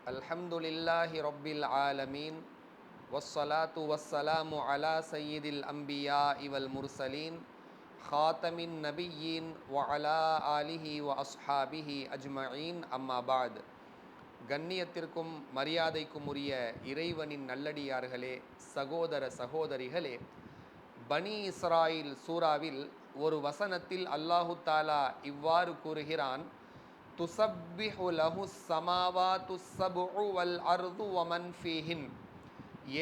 அல்ஹம்துலில்லாஹி ரப்பில் ஆலமீன் வஸ்ஸலாத்து வஸ்ஸலாமு அலா சய்யிதில் அம்பியா இவல் முர்சலீன் ஹாத்தமின் நபியீன் வ அலா ஆலிஹி வ அஸ்ஹாபிஹி அஜ்மஈன் அம்மா பாத். கண்ணியத்திற்கும் மரியாதைக்கும் உரிய இறைவனின் நல்லடியார்களே, சகோதர சகோதரிகளே, பனி இஸ்ராயில் சூராவில் ஒரு வசனத்தில் அல்லாஹு தாலா இவ்வாறு கூறுகிறான்: துஸப்பிஹு லஹு ஸமாவாத்து ஸப்உ வல் அர்து வமன் ஃபீஹின்.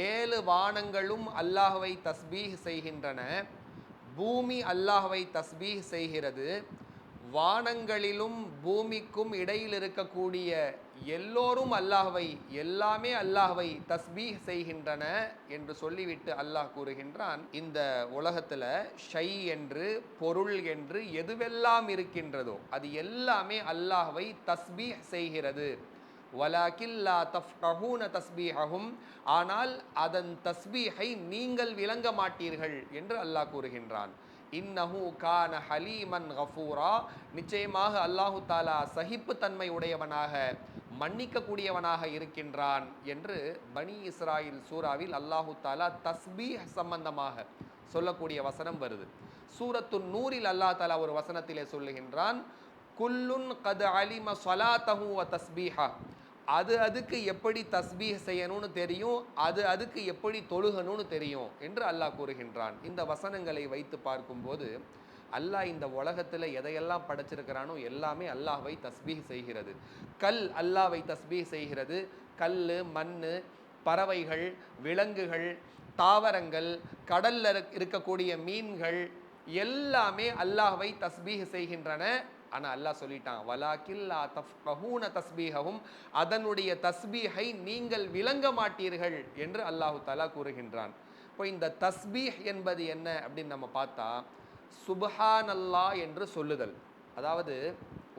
7 வானங்களும் அல்லாஹ்வை தஸ்பீஹ் செய்கின்றன, பூமி அல்லாஹ்வை தஸ்பீஹ் செய்கிறது. வானங்களிலும் பூமிக்கும் இடையில் இருக்கக்கூடிய எல்லோரும் அல்லாஹ்வை, எல்லாமே அல்லாஹ்வை தஸ்பீஹ் செய்கின்றன என்று சொல்லிவிட்டு அல்லாஹ் கூறுகின்றான், இந்த உலகத்தில் ஷை என்று, பொருள் என்று எதுவெல்லாம் இருக்கின்றதோ அது எல்லாமே அல்லாஹ்வை தஸ்பீஹ் செய்கிறது. வலாக்கின் லா தஃப்கஹூன தஸ்பீஹஹும், ஆனால் அதன் தஸ்பீஹை நீங்கள் விளங்க மாட்டீர்கள் என்று அல்லாஹ் கூறுகின்றான். இன்னஹு கான ஹலீமன் கஃபூரா, நிச்சயமாக அல்லாஹு தாலா சகிப்புத்தன்மை உடையவனாக, மன்னிக்கக்கூடியவனாக இருக்கின்றான் என்று பனி இஸ்ராயில் சூராவில் அல்லாஹு தாலா தஸ்பீஹ் சம்பந்தமாக சொல்லக்கூடிய வசனம் வருது. சூரத்து நூரில் அல்லாஹ் தாலா ஒரு வசனத்திலே சொல்லுகின்றான், குல்லுன் கத் அலிம ஸலாத்தஹு வ தஸ்பீஹா, அதுக்கு எப்படி தஸ்பீஹ் செய்யணும்னு தெரியும், அதுக்கு எப்படி தொழுகணும்னு தெரியும் என்று அல்லாஹ் கூறுகின்றான். இந்த வசனங்களை வைத்து பார்க்கும்போது அல்லாஹ் இந்த உலகத்தில் எதையெல்லாம் படைச்சிருக்கிறானோ எல்லாமே அல்லாஹ்வை தஸ்பீஹ் செய்கிறது. கல் அல்லாஹ்வை தஸ்பீஹ் செய்கிறது. கல், மண், பறவைகள், விலங்குகள், தாவரங்கள், கடல்ல இருக்கக்கூடிய மீன்கள் எல்லாமே அல்லாஹ்வை தஸ்பீஹ் செய்கின்றன. ஆனால் அல்லாஹ் சொல்லிட்டான், வலாக்கின் லா தஃப்கஹூன தஸ்பீஹஹும், அதனுடைய தஸ்பீஹை நீங்கள் விளங்க மாட்டீர்கள் என்று அல்லாஹு தஆலா கூறுகின்றான். இப்போ இந்த தஸ்பீஹ் என்பது என்ன அப்படின்னு நம்ம பார்த்தா, சுப்ஹானல்லாஹ் என்று சொல்லுதல். அதாவது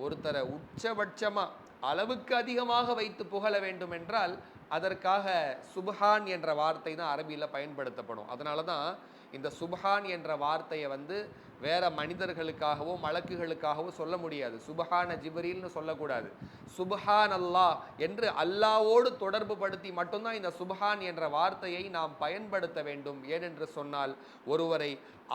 ஒருத்தரை உச்சபட்சமாக அளவுக்கு அதிகமாக வைத்து புகழ வேண்டும் என்றால் அதற்காக சுப்ஹான் என்ற வார்த்தை தான் அரபியில் பயன்படுத்தப்படும். அதனால தான் இந்த சுப்ஹான் என்ற வார்த்தையை வேற மனிதர்களுக்காகவோ மலக்குகளுக்காகவோ சொல்ல முடியாது. சுப்ஹான ஜிப்ரீல்னு சொல்லக்கூடாது. சுப்ஹான் அல்லாஹ் என்று அல்லாவோடு தொடர்பு படுத்தி மட்டும்தான் இந்த சுப்ஹான் என்ற வார்த்தையை நாம் பயன்படுத்த வேண்டும். ஏனென்று சொன்னால், ஒருவரை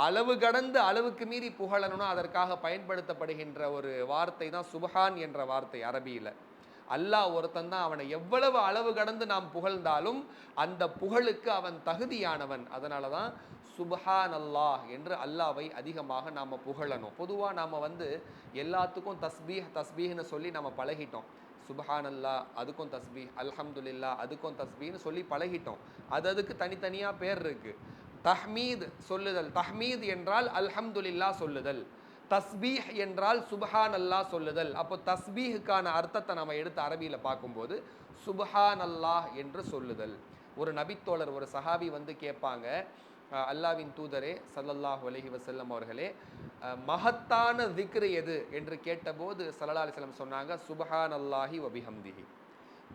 அளவு கடந்து அளவுக்கு மீறி புகழணும்னா அதற்காக பயன்படுத்தப்படுகின்ற ஒரு வார்த்தை தான் சுப்ஹான் என்ற வார்த்தை அரபியில். அல்லாஹ் ஒருத்தன் தான், அவனை எவ்வளவு அளவு கடந்து நாம் புகழ்ந்தாலும் அந்த புகழுக்கு அவன் தகுதியானவன். அதனால தான் சுப்ஹான் அல்லாஹ் என்று அல்லாவை அதிகமாக நாம் புகழணும். பொதுவாக நாம் எல்லாத்துக்கும் தஸ்பீஹ்னு சொல்லி நம்ம பழகிட்டோம். சுப்ஹான் அல்லாஹ் அதுக்கும் தஸ்பீஹ், அல்ஹம்துலில்லாஹ் அதுக்கும் தஸ்பீஹ்னு சொல்லி பழகிட்டோம். அதுக்கு தனித்தனியாக பேர் இருக்கு. தஹ்மீத் சொல்லுதல், தஹ்மீத் என்றால் அல்ஹம்துலில்லாஹ் சொல்லுதல், தஸ்பீஹ் என்றால் சுப்ஹான் அல்லாஹ் சொல்லுதல். அப்போ தஸ்பீஹுக்கான அர்த்தத்தை நம்ம எடுத்து அரபியில் பார்க்கும்போது சுப்ஹான் அல்லாஹ் என்று சொல்லுதல். ஒரு நபித்தோழர், ஒரு சஹாபி கேட்பாங்க, அல்லாவின் தூதரே ஸல்லல்லாஹு அலைஹி வஸல்லம் அவர்களே, மகத்தான திக்ர் எது என்று கேட்டபோது ஸல்லல்லாஹு அலைஹி வஸல்லம் சொன்னாங்க, சுப்ஹான் அல்லாஹி வ பிஹம்திஹி.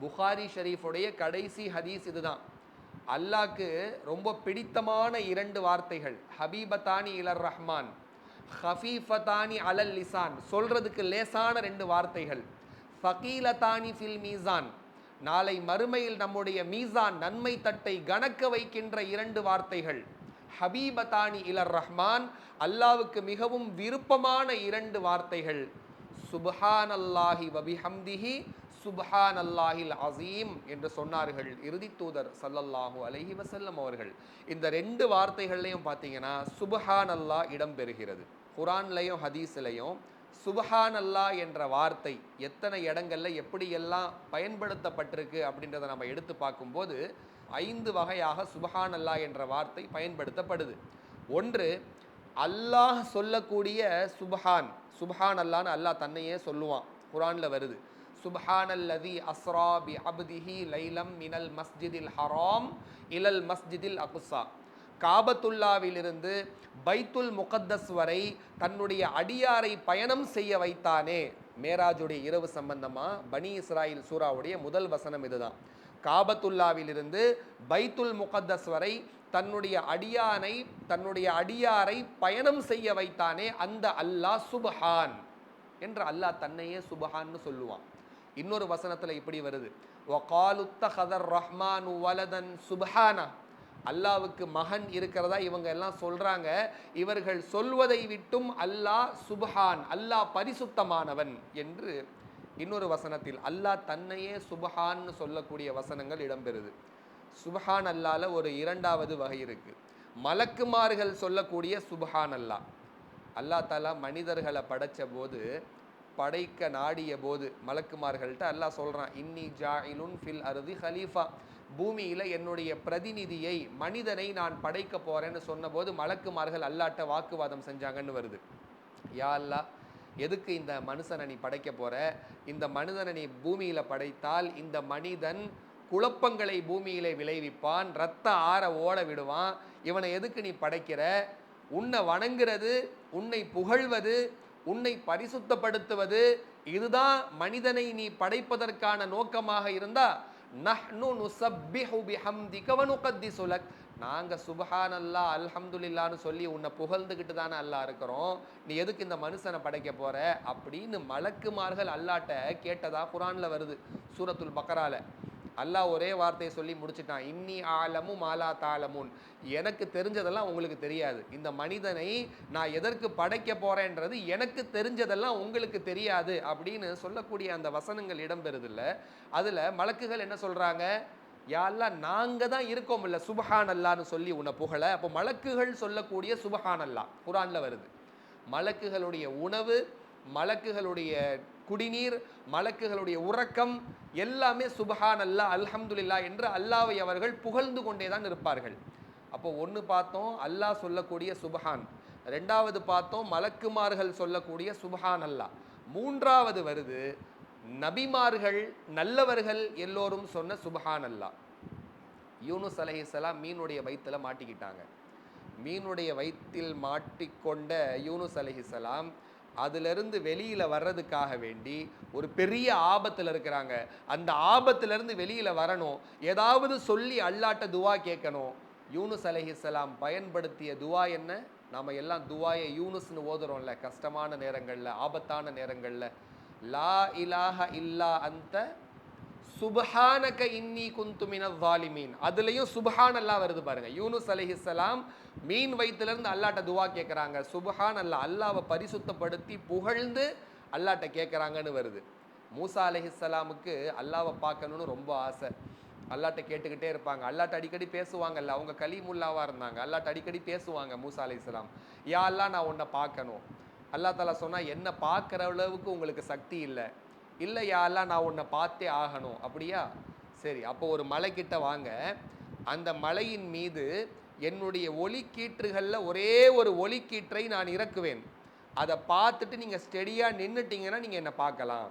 புகாரி ஷரீஃபுடைய கடைசி ஹதீஸ் இதுதான். அல்லாஹ்க்கு ரொம்ப பிடித்தமான 2 வார்த்தைகள், ஹபீபத்தானி இலர் ரஹ்மான், ஹஃபீஃபத்தானி அலல் லிசான், சொல்றதுக்கு லேசான 2 வார்த்தைகள், ஃபகீலத்தானி ஃபில் மீசான், நாளை மறுமையில் நம்முடைய மீசான் நன்மை தட்டை கணக்க வைக்கின்ற 2 வார்த்தைகள். ஹபீபத்தானி இலர் ரஹ்மான், அல்லாவுக்கு மிகவும் விருப்பமான 2 வார்த்தைகள், சுப்ஹானல்லாஹி வ பிஹம்திஹி சுப்ஹானல்லாஹில் அஸீம் என்று சொன்னார்கள் இறுதி தூதர் ஸல்லல்லாஹு அலைஹி வஸல்லம் அவர்கள். இந்த 2 வார்த்தைகள்லையும் பார்த்தீங்கன்னா சுப்ஹானல்லாஹ் இடம்பெறுகிறது. குர்ஆன்லையும் ஹதீஸ்லையும் சுப்ஹானல்லாஹ் என்ற வார்த்தை எத்தனை இடங்கள்ல எப்படியெல்லாம் பயன்படுத்தப்பட்டிருக்கு அப்படின்றத நம்ம எடுத்து பார்க்கும்போது 5 வகையாக சுப்ஹானல்லாஹ் என்ற வார்த்தை பயன்படுத்தப்படுது. ஒன்று, அல்லாஹ் சொல்லக்கூடிய சுப்ஹான், சுப்ஹான் அல்லாஹ்னு அல்லாஹ் தன்னையே சொல்லுவான், குர்ஆன்ல வருது. சுப்ஹானல்லதி அஸ்ரா பி அப்திஹி லைலம் மினல் மஸ்ஜிதில் ஹராம் இலல் மஸ்ஜிதில் அக்ஸா, காபத்துல்லாவிலிருந்து பைத்துல் முகத்தஸ் வரை தன்னுடைய அடியாரை பயணம் செய்ய வைத்தானே. மேராஜுடைய இரவு சம்பந்தமா பனி இஸ்ராயில் சூராவுடைய முதல் வசனம் இதுதான். காபத்துல்லாவிலிருந்து பைத்துல் முகத்தஸ் வரை தன்னுடைய அடியாரை பயணம் செய்ய வைத்தானே, அந்த அல்லாஹ் சுப்ஹான் என்று அல்லாஹ் தன்னையே சுப்ஹான்னு சொல்லுவான். இன்னொரு வசனத்துல இப்படி வருது, வகாலுத்தஹதர் ரஹ்மானு வலதன் சுப்ஹானா, அல்லாவுக்கு மகன் இருக்கிறதா இவங்க எல்லாம் சொல்றாங்க, இவர்கள் சொல்வதை விட்டும் அல்லாஹ் சுப்ஹான், அல்லாஹ் பரிசுத்தமானவன் என்று இன்னொரு வசனத்தில் அல்லாஹ் தன்னையே சுப்ஹான்னு சொல்லக்கூடிய வசனங்கள் இடம்பெறுது. சுப்ஹான் அல்லாஹ்ல ஒரு இரண்டாவது வகை இருக்கு. மலக்குமார்கள் சொல்லக்கூடிய சுப்ஹான் அல்லாஹ். அல்லாஹ் தஆலா மனிதர்களை படைச்ச போது, படைக்க நாடிய போது மலக்குமார்கள்ட்ட அல்லாஹ் சொல்றான், இன்னி ஜாயிலுன் ஃபில் அர்தி ஹலீஃபா, பூமியில என்னுடைய பிரதிநிதியை மனிதனை நான் படைக்க போறேன்னு சொன்னபோது மலக்குமார்கள் அல்லாஹ்ட்ட வாக்குவாதம் செஞ்சாங்கன்னு வருது. யா அல்லாஹ், எதுக்கு இந்த மனுஷனை நீ படைக்க போற? இந்த மனிதனை நீ பூமியில படைத்தால் இந்த மனிதன் குழப்பங்களை பூமியிலே விளைவிப்பான், ரத்த ஆற ஓட விடுவான், இவனை எதுக்கு நீ படைக்கிற? உன்னை வணங்குறது, உன்னை புகழ்வது, உன்னை பரிசுத்தப்படுத்துவது, இதுதான் மனிதனை நீ படைப்பதற்கான நோக்கமாக இருந்தா, நஹ்னு நுஸப்பிஹு பிஹம்திக வ நுகத்திஸு லக், நாங்க சுப்ஹானல்லாஹ் அல்ஹம்துலில்லாஹ்னு சொல்லி உன்னை புகழ்ந்துக்கிட்டு தானே அல்லாஹ் இருக்கிறோம், நீ எதுக்கு இந்த மனுஷனை படைக்க போற அப்படின்னு மலக்குமார்கள் அல்லாஹ்ட்ட கேட்டதா குர்ஆன்ல வருது. சூரத்துல் பக்ரால அல்லாஹ் ஒரே வார்த்தையை சொல்லி முடிச்சிட்டான், இன்னி ஆலமு மாலா தாலமுன், எனக்கு தெரிஞ்சதெல்லாம் உங்களுக்கு தெரியாது, இந்த மனிதனை நான் எதற்கு படைக்க போறேன்றது எனக்கு தெரிஞ்சதெல்லாம் உங்களுக்கு தெரியாது அப்படின்னு சொல்லக்கூடிய அந்த வசனங்கள் இடம்பெறுது இல்ல. அதுல மலக்குகள் என்ன சொல்றாங்க, யா அல்லாஹ் நாங்க தான் இருக்கோம் இல்ல சுப்ஹான் அல்லாஹ்னு சொல்லி உன்னை புகழ. அப்போ மலக்குகள் சொல்லக்கூடிய சுப்ஹான் அல்லாஹ் குர்ஆன்ல வருது. மலக்குகளுடைய உணவு, மலக்குகளுடைய குடிநீர், மலக்குகளுடைய உறக்கம் எல்லாமே சுப்ஹான் அல்லாஹ் அல்ஹம்துலில்லாஹ் என்று அல்லாஹ்வை அவர்கள் புகழ்ந்து கொண்டே தான் இருப்பார்கள். அப்போ ஒன்று பார்த்தோம் அல்லாஹ் சொல்லக்கூடிய சுப்ஹான், ரெண்டாவது பார்த்தோம் மலக்குமார்கள் சொல்லக்கூடிய சுப்ஹான் அல்லாஹ், மூன்றாவது வருது நபிமார்கள் நல்லவர்கள் எல்லோரும் சொன்ன சுப்ஹான் அல்லாஹ். யூனுஸ் அலைஹிஸ்ஸலாம் மீனுடைய வயிற்றில் மாட்டிக்கிட்டாங்க. மீனுடைய வயிற்றில் மாட்டிக்கொண்ட யூனுஸ் அலைஹிஸ்ஸலாம் அதிலிருந்து வெளியில வர்றதுக்காக வேண்டி ஒரு பெரிய ஆபத்தில் இருக்கிறாங்க. அந்த ஆபத்திலிருந்து வெளியில வரணும், ஏதாவது சொல்லி அல்லாஹ்ட்ட துவா கேட்கணும். யூனுஸ் அலைஹிஸ்ஸலாம் பயன்படுத்திய துவா என்ன? நாம எல்லாம் துவாயை யூனுஸ்னு ஓதுறோம்ல கஷ்டமான நேரங்கள்ல, ஆபத்தான நேரங்கள்ல, லா இலாஹ இல்லா அன்த சுப்ஹானக இன்னி குன்து மினல் ஸாலிமீன், அதுலயும் சுப்ஹான் அல்லாஹ் வருது பாருங்க. யூனுஸ் அலைஹிஸ்ஸலாம் மீன் வயித்துல இருந்து அல்லாஹ்ட்ட துவா கேட்கறாங்க, சுப்ஹான் அல்லாஹ், அல்லாஹ்வை பரிசுத்தப்படுத்தி புகழ்ந்து அல்லாஹ்ட்ட கேட்கறாங்கன்னு வருது. மூசா அலைஹிஸ்ஸலாமுக்கு அல்லாஹ்வை பார்க்கணும்னு ரொம்ப ஆசை. அல்லாஹ்ட்ட கேட்டுக்கிட்டே இருப்பாங்க, அல்லாஹ்ட்ட அடிக்கடி பேசுவாங்கல்ல, அவங்க கலீமுல்லாவா இருந்தாங்க, அல்லாஹ்ட்ட அடிக்கடி பேசுவாங்க மூசா அலைஹிஸ்ஸலாம், யா அல்லாஹ் நான் உன்னை பார்க்கணும். அல்லாஹ் தஆலா சொன்னா, என்ன பார்க்குற அளவுக்கு உங்களுக்கு சக்தி இல்லை, இல்லை யா அல்லாஹ் நான் உன்னை பார்த்தே ஆகணும். அப்படியா, சரி அப்போ ஒரு மலைக்கிட்ட வாங்க, அந்த மலையின் மீது என்னுடைய ஒளிக்கீற்றுகளில் ஒரே ஒரு ஒளிக்கீற்றை நான் இறக்குவேன், அதை பார்த்துட்டு நீங்கள் ஸ்டெடியாக நின்றுட்டீங்கன்னா நீங்கள் என்னை பார்க்கலாம்.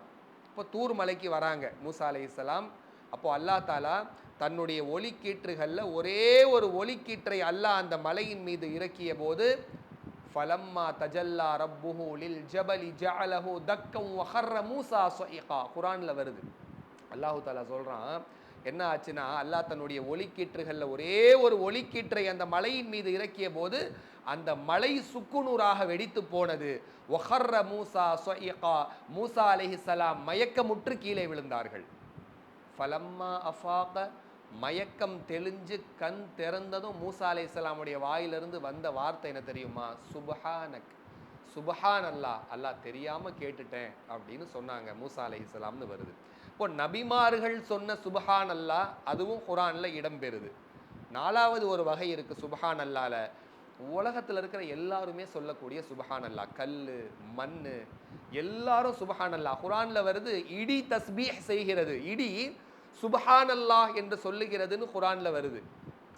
இப்போ தூர் மலைக்கு வராங்க மூசா அலைஹிஸ்ஸலாம். அப்போ அல்லாஹ் தாலா தன்னுடைய ஒளிக்கீற்றுகளில் ஒரே ஒரு ஒளிக்கீற்றை அல்லாஹ் அந்த மலையின் மீது இறக்கிய போது, ஃபலம்மா தஜல்லா ரப்புஹு லில் ஜபலி ஜஅலஹு தக்கம் வஹர்ர மூசா ஸயிகா, குர்ஆன்ல வருது. அல்லாஹ் தஆலா சொல்றான், என்ன ஆச்சுன்னா அல்லாஹ் தன்னுடைய ஒளிக்கீற்றுகளில் ஒரே ஒரு ஒளிக்கீற்றை அந்த மலையின் மீது இறக்கிய போது அந்த மலை சுக்குநூறாக வெடித்து போனது. வஹர்ர மூசா ஸயிகா, மூசா அலைஹிஸ்ஸலாம் மயக்கமுற்று கீழே விழுந்தார்கள். ஃபலம்மா அஃபாக, மயக்கம் தெளிஞ்சு கண் திறந்ததும் மூசா அலைஹிஸ்ஸலாமுடைய வாயிலிருந்து வந்த வார்த்தை என்ன தெரியுமா? சுப்ஹானக், சுப்ஹான் அல்லாஹ், அல்லாஹ் தெரியாம கேட்டுட்டேன் அப்படின்னு சொன்னாங்க மூசா அலைஹிஸ்ஸலாம்னு வருது. இப்போ நபிமார்கள் சொன்ன சுப்ஹான் அல்லாஹ் அதுவும் குர்ஆன்ல இடம்பெறுது. நாலாவது ஒரு வகை இருக்கு சுப்ஹான் அல்லாஹ்ல, உலகத்தில் இருக்கிற எல்லாருமே சொல்லக்கூடிய சுப்ஹான் அல்லாஹ், கல்லு மண்ணு எல்லாரும் சுப்ஹான் அல்லாஹ். குர்ஆன்ல வருது, இடி தஸ்பீஹ் செய்கிறது, இடி சுப்ஹான் அல்லாஹ் என்று சொல்லுகிறதுன்னு குர்ஆன்ல வருது.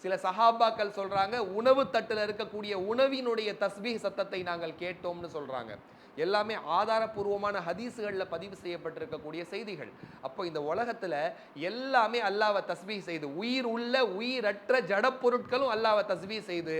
சில சஹாபாக்கள் சொல்றாங்க, உணவு தட்டில் இருக்கக்கூடிய உணவினுடைய தஸ்பீஹ் சத்தத்தை நாங்கள் கேட்டோம்னு சொல்றாங்க. எல்லாமே ஆதாரபூர்வமான ஹதீஸ்களில் பதிவு செய்யப்பட்டிருக்கக்கூடிய செய்திகள். அப்போ இந்த உலகத்துல எல்லாமே அல்லாஹ்வை தஸ்பீஹ் செய்து, உயிர் உள்ள உயிரற்ற ஜட பொருட்களும் அல்லாஹ்வை தஸ்பீஹ் செய்து,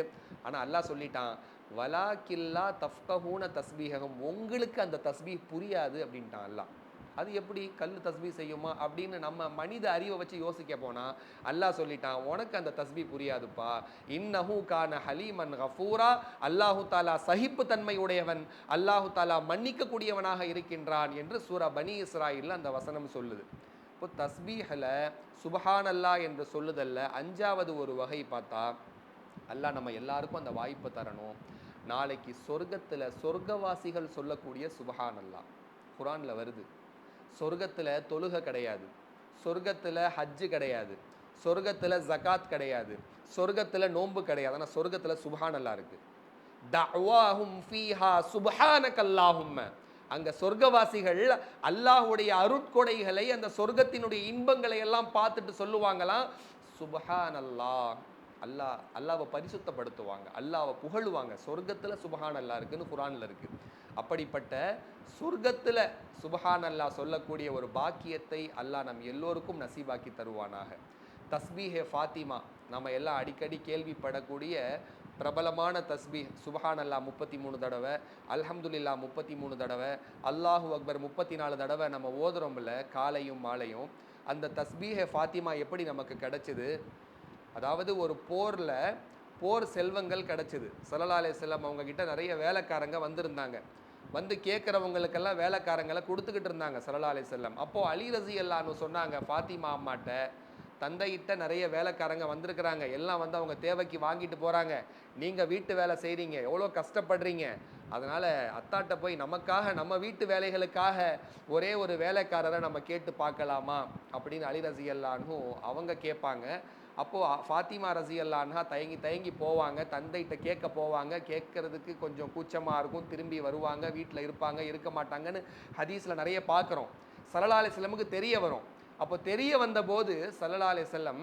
ஆனா அல்லாஹ் சொல்லிட்டான், வலாக்கில்லா தஃப்கஹூன தஸ்பீஹகும், உங்களுக்கு அந்த தஸ்பீஹ் புரியாது அப்படின்ட்டான் அல்லாஹ். அது எப்படி கல் தஸ்பீ செய்யுமா அப்படின்னு நம்ம மனித அறிவை வச்சு யோசிக்க போனால் அல்லாஹ் சொல்லிட்டான், உனக்கு அந்த தஸ்பீ புரியாதுப்பா. இன்னஹு கான ஹலீமன் கஃபூரா, அல்லாஹு தாலா சகிப்பு தன்மை உடையவன், அல்லாஹு தாலா மன்னிக்க கூடியவனாக இருக்கின்றான் என்று சூரா பனி இஸ்ராயில் அந்த வசனம் சொல்லுது. இப்போ தஸ்பீஹில் சுபஹான் அல்லாஹ் என்று சொல்லுதல்ல 5வது ஒரு வகை பார்த்தா, அல்லாஹ் நம்ம எல்லாருக்கும் அந்த வாய்ப்பை தரணும். நாளைக்கு சொர்க்கத்தில் சொர்க்கவாசிகள் சொல்லக்கூடிய சுபஹான் அல்லாஹ் குர்ஆன்ல வருது. சொர்க்கத்தில் தொழுகை கிடையாது, சொர்க்கத்தில் ஹஜ்ஜு கிடையாது, சொர்க்கத்தில் ஜகாத் கிடையாது, சொர்க்கத்தில் நோன்பு கிடையாது. ஆனால் சொர்க்கத்தில் சுபஹான் அல்லாஹ் இருக்கு. தஅவாஹும் ஃபீஹா சுப்ஹானக அல்லாஹும்ம. அங்க சொர்க்கவாசிகள் அல்லாஹ்வுடைய அருட்கொடைகளை, அந்த சொர்க்கத்தினுடைய இன்பங்களை எல்லாம் பார்த்துட்டு சொல்லுவாங்களாம், சுப்ஹானல்லாஹ். அல்லாஹ்வை பரிசுத்தப்படுத்துவாங்க, அல்லாஹ்வை புகழுவாங்க. சொர்க்கத்துல சுப்ஹான் அல்லாஹ் இருக்குன்னு குர்ஆன்ல இருக்கு. அப்படிப்பட்ட சொர்க்கத்துல சுப்ஹான் அல்லாஹ் சொல்லக்கூடிய ஒரு பாக்கியத்தை அல்லாஹ் நம் எல்லோருக்கும் நசீபாக்கி தருவானாக. தஸ்பீஹே ஃபாத்திமா நம்ம எல்லாம் அடிக்கடி கேள்விப்படக்கூடிய பிரபலமான தஸ்பீஹ் சுப்ஹான் அல்லாஹ் 33 தடவை, அல்ஹம்துலில்லாஹ் 33 தடவை, அல்லாஹு அக்பர் 34 தடவை நம்ம ஓதுறோம்ல காலையும் மாலையும். அந்த தஸ்பீஹே ஃபாத்திமா எப்படி நமக்கு கிடைச்சது? அதாவது ஒரு போர் செல்வங்கள் கிடைச்சிது. ஸல்லல்லாஹு அலைஹி வஸல்லம் அவங்க கிட்ட நிறைய வேலைக்காரங்க வந்திருந்தாங்க. வந்து கேட்குறவங்களுக்கெல்லாம் வேலைக்காரங்களை கொடுத்துக்கிட்டு இருந்தாங்க ஸல்லல்லாஹு அலைஹி வஸல்லம். அப்போ அலி ரஸியல்லாஹு அன்ஹு சொன்னாங்க ஃபாத்திமா அம்மாட்ட, தந்தையிட்ட நிறைய வேலைக்காரங்க வந்திருக்கிறாங்க, எல்லாம் வந்து அவங்க தேவைக்கு வாங்கிட்டு போகிறாங்க, நீங்கள் வீட்டு வேலை செய்கிறீங்க, எவ்வளோ கஷ்டப்படுறீங்க, அதனால் அத்தாட்ட போய் நமக்காக நம்ம வீட்டு வேலைகளுக்காக ஒரே ஒரு வேலைக்காரரை நம்ம கேட்டு பார்க்கலாமா அப்படின்னு அலி ரஸியல்லாஹு அன்ஹு அவங்க கேட்பாங்க. அப்போது ஃபாத்திமா ரஸியல்லாஹு அன்ஹா தயங்கி போவாங்க, தந்தைகிட்ட கேட்க போவாங்க. கேட்கறதுக்கு கொஞ்சம் கூச்சமாக இருக்கும், திரும்பி வருவாங்க, வீட்டில் இருப்பாங்க, இருக்க மாட்டாங்கன்னு ஹதீஸில் நிறைய பார்க்குறோம். ஸல்லல்லாஹு அலைஹி வஸல்லமுக்கு தெரிய வரும். அப்போ தெரிய வந்தபோது ஸல்லல்லாஹு அலைஹி வஸல்லம்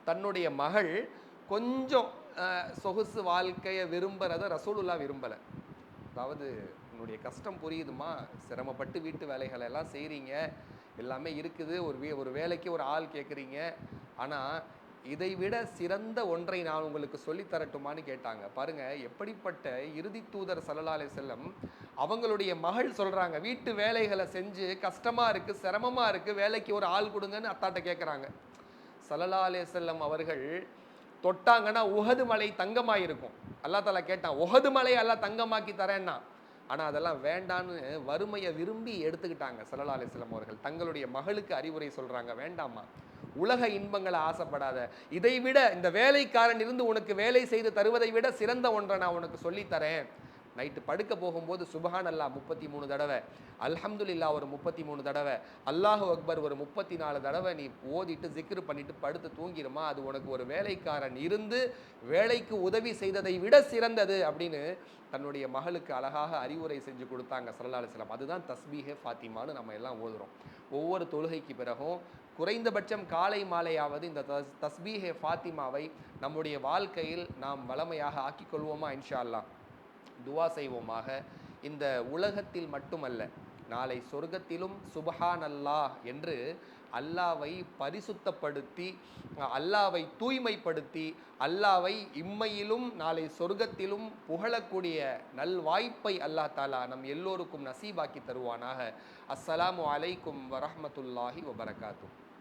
தன்னுடைய மகள் கொஞ்சம் சொகுசு வாழ்க்கையை விரும்புகிறத ரசூலுல்லாஹ் விரும்பலை. அதாவது, உன்னுடைய கஷ்டம் புரியுதுமா, சிரமப்பட்டு வீட்டு வேலைகளை எல்லாம் செய்கிறீங்க, எல்லாமே இருக்குது, ஒரு வேலைக்கு ஒரு ஆள் கேட்குறீங்க, ஆனால் இதை விட சிறந்த ஒன்றை நான் உங்களுக்கு சொல்லி தரட்டுமான்னு கேட்டாங்க. பாருங்க, எப்படிப்பட்ட இறுதி தூதர் ஸல்லல்லாஹு அலைஹி வஸல்லம். அவங்களுடைய மகள் சொல்றாங்க, வீட்டு வேலைகளை செஞ்சு கஷ்டமா இருக்கு, சிரமமா இருக்கு, வேலைக்கு ஒரு ஆள் கொடுங்கன்னு அத்தாட்ட கேட்குறாங்க. ஸல்லல்லாஹு அலைஹி வஸல்லம் அவர்கள் தொட்டாங்கன்னா உஹது மலை தங்கமாயிருக்கும். அல்லாஹ் தஆலா கேட்டான், உஹது மலையை அல்லாஹ் தங்கமாக்கி தரேன்னா, ஆனால் அதெல்லாம் வேண்டான்னு வறுமையை விரும்பி எடுத்துக்கிட்டாங்க ஸல்லல்லாஹு அலைஹி வஸல்லம் அவர்கள். தங்களுடைய மகளுக்கு அறிவுரை சொல்றாங்க, வேண்டாமா, உலக இன்பங்களை ஆசைப்படாத, இதை விட இந்த வேலைக்காரன் இருந்து உனக்கு வேலை செய்து தருவதை விட சிறந்த ஒன்றை நான் உனக்கு சொல்லித்தரேன். நைட்டு படுக்க போகும்போது சுப்ஹான் அல்லாஹ் 33 தடவை, அல்ஹம்துலில்லாஹ் ஒரு 33 தடவை, அல்லாஹு அக்பர் ஒரு 34 தடவை நீ ஓதிட்டு ஜிக்ரு பண்ணிட்டு படுத்து தூங்கிடுமா, அது உனக்கு ஒரு வேலைக்காரன் இருந்து வேலைக்கு உதவி செய்ததை விட சிறந்தது அப்படின்னு தன்னுடைய மகளுக்கு அழகாக அறிவுரை செஞ்சு கொடுத்தாங்க ஸல்லல்லாஹு அலைஹி வஸல்லம். அதுதான் தஸ்பீஹே ஃபாத்திமான்னு நம்ம எல்லாம் ஓதுறோம். ஒவ்வொரு தொழுகைக்கு பிறகும் குறைந்தபட்சம் காலை மாலையாவது இந்த தஸ்பீஹே ஃபாத்திமாவை நம்முடைய வாழ்க்கையில் நாம் வளமையாக ஆக்கிக்கொள்வோமா? இன்ஷா அல்லாஹ் துவா செய்வோமாக. இந்த உலகத்தில் மட்டுமல்ல, நாளை சொர்க்கத்திலும் சுப்ஹான் அல்லாஹ் என்று அல்லாவை பரிசுத்தப்படுத்தி, அல்லாவை தூய்மைப்படுத்தி, அல்லாவை இம்மையிலும் நாளை சொர்க்கத்திலும் புகழக்கூடிய நல்வாய்ப்பை அல்லாஹ் தாலா நம் எல்லோருக்கும் நசீபாக்கி தருவானாக. அஸ்ஸலாமு அலைக்கும் வரஹ்மத்துல்லாஹி வபரகாத்துஹு.